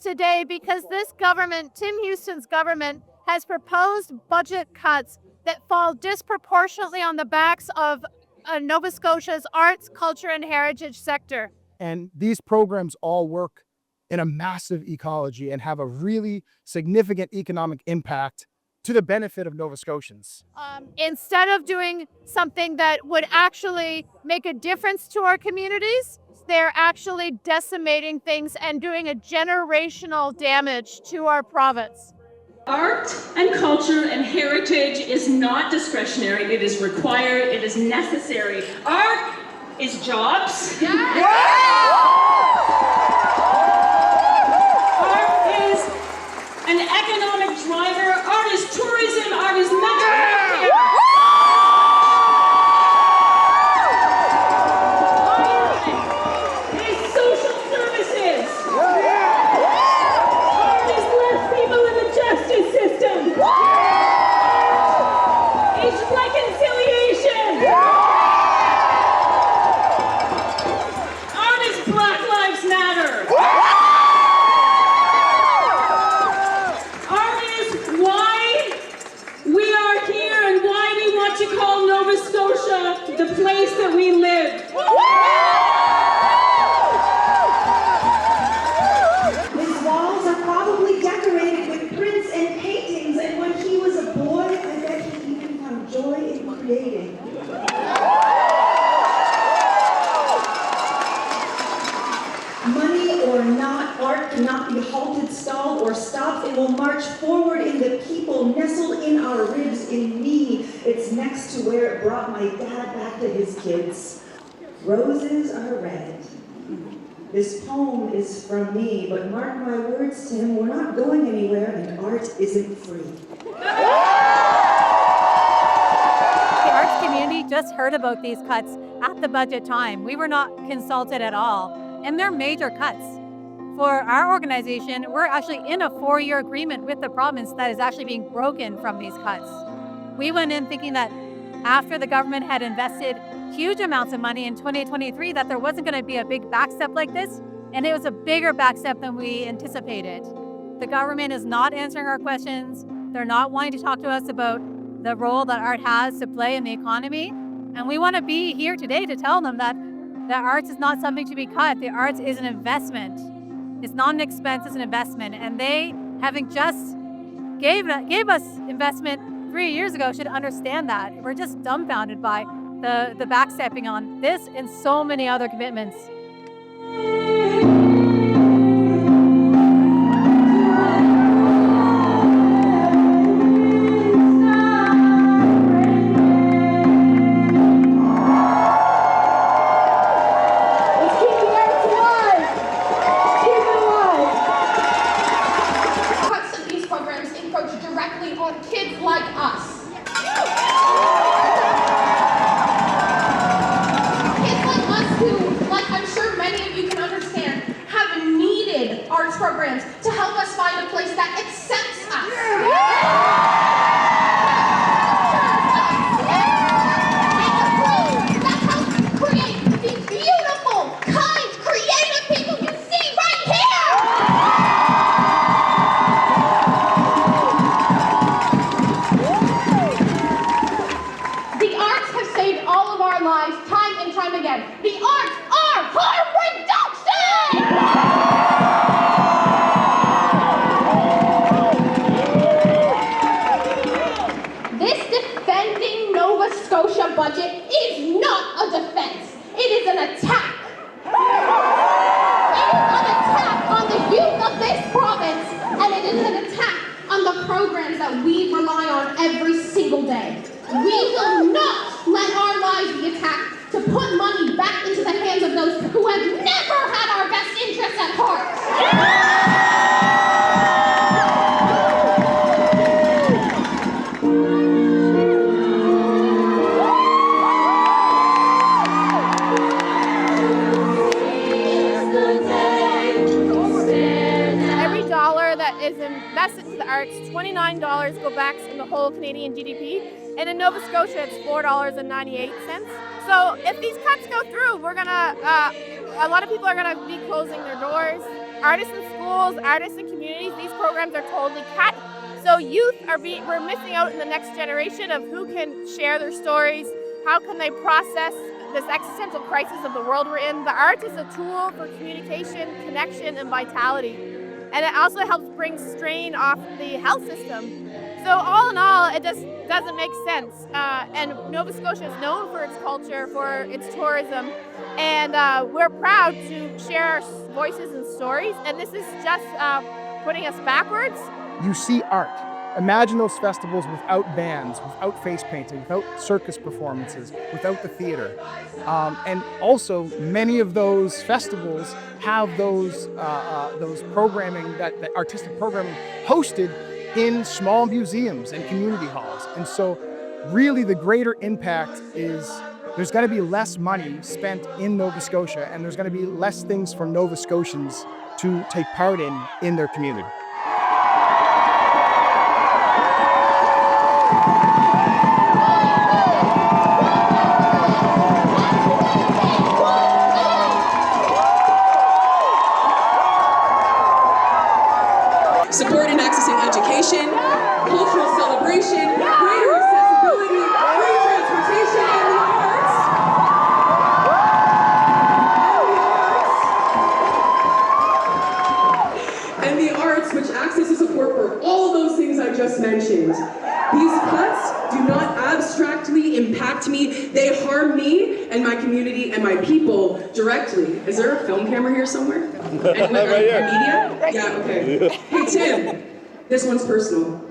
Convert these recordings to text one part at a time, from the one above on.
today because this government, Tim Houston's government, has proposed budget cuts that fall disproportionately on the backs of Nova Scotia's arts, culture, and heritage sector. And these programs all work in a massive ecology and have a really significant economic impact to the benefit of Nova Scotians. Instead of doing something that would actually make a difference to our communities, they're actually decimating things and doing a generational damage to our province. Art and culture and heritage is not discretionary. It is required. It is necessary. Art is jobs. Yeah. Art is an economic driver. Art is tourism. Art is mental health care. Art is social services. Art is less people in the justice system. It's reconciliation. Art is Black Lives Matter. Art is why we are here and why we want to call Nova Scotia the place that we live. His walls are probably decorated with prints and paintings, and when he was a boy, I bet he even found joy in creating. Money or not, art cannot be halted, stalled, or stopped. It will march forward in the people, nestled in our ribs, in me. It's next to where it brought my dad back to his kids. Roses are red. This poem is from me, but mark my words, Tim, we're not going anywhere and art isn't free. The arts community just heard about these cuts at the budget time. We were not consulted at all, and they're major cuts. For our organization, we're actually in a 4-year agreement with the province that is actually being broken from these cuts. We went in thinking that after the government had invested huge amounts of money in 2023, that there wasn't going to be a big backstep like this, and it was a bigger backstep than we anticipated. The government is not answering our questions. They're not wanting to talk to us about the role that art has to play in the economy, and we want to be here today to tell them that the arts is not something to be cut. The arts is an investment. It's not an expense, it's an investment, and they, having just gave us investment 3 years ago, should understand that. We're just dumbfounded by the backstepping on this and so many other commitments. Cuts of these programs encroach directly on kids like us. Kids like us who, like I'm sure many of you can understand, have needed arts programs to help us find a place that accepts us. And a place that helps create these beautiful, kind, creative people you see right here. The arts have saved all of our lives time and time again. The arts are harm reduction! This defending Nova Scotia budget is not a defense. It is an attack. It is an attack on the youth of this province, and it is an attack on the programs that we rely on every single day. We will not let our lives be attacked to put money back into the hands of those who have never had our best interests at heart. Every dollar that is invested to the arts, $29 go back in the whole Canadian GDP. And in Nova Scotia, it's $4.98. So if these cuts go through, we're gonna, a lot of people are gonna be closing their doors. Artists in school schools, artists, and communities, these programs are totally cut. So we're missing out in the next generation of who can share their stories, how can they process this existential crisis of the world we're in. The arts is a tool for communication, connection, and vitality. And it also helps bring strain off the health system. So all in all, it just doesn't make sense. And Nova Scotia is known for its culture, for its tourism, and we're proud to share our voices and stories. And this is just putting us backwards. You see art. Imagine those festivals without bands, without face painting, without circus performances, without the theater. And also, many of those festivals have those programming, that artistic programming hosted in small museums and community halls. And so really the greater impact is there's going to be less money spent in Nova Scotia, and there's going to be less things for Nova Scotians to take part in their community. Support in accessing education, cultural celebration, greater accessibility, free transportation, and the arts, which access and support for all those things I just mentioned. These cuts do not abstractly impact me, they harm me and my community and my people directly. Is there a film camera here somewhere? And media? Yeah, okay. Hey Tim, this one's personal.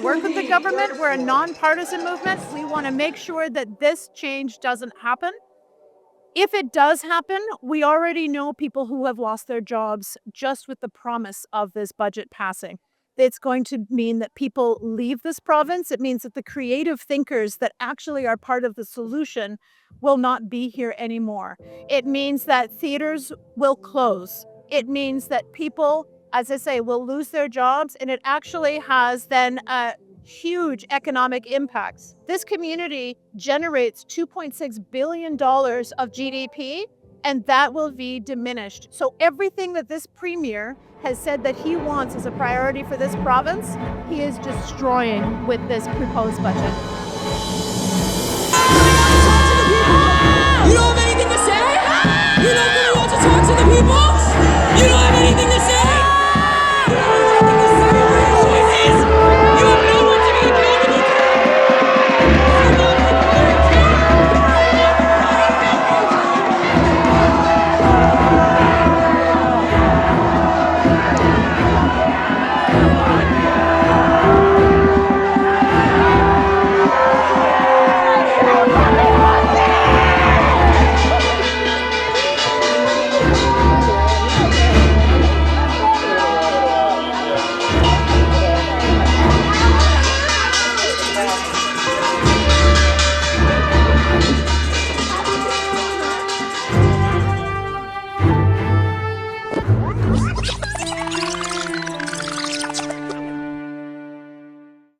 Work with the government. We're a nonpartisan movement. We want to make sure that this change doesn't happen. If it does happen, we already know people who have lost their jobs just with the promise of this budget passing. It's going to mean that people leave this province. It means that the creative thinkers that actually are part of the solution will not be here anymore. It means that theaters will close. It means that people, as I say, will lose their jobs, and it actually has then a huge economic impacts. This community generates $2.6 billion of GDP, and that will be diminished. So everything that this premier has said that he wants as a priority for this province, he is destroying with this proposed budget. You don't have anything to say? You don't really want to talk to the people? You don't have anything to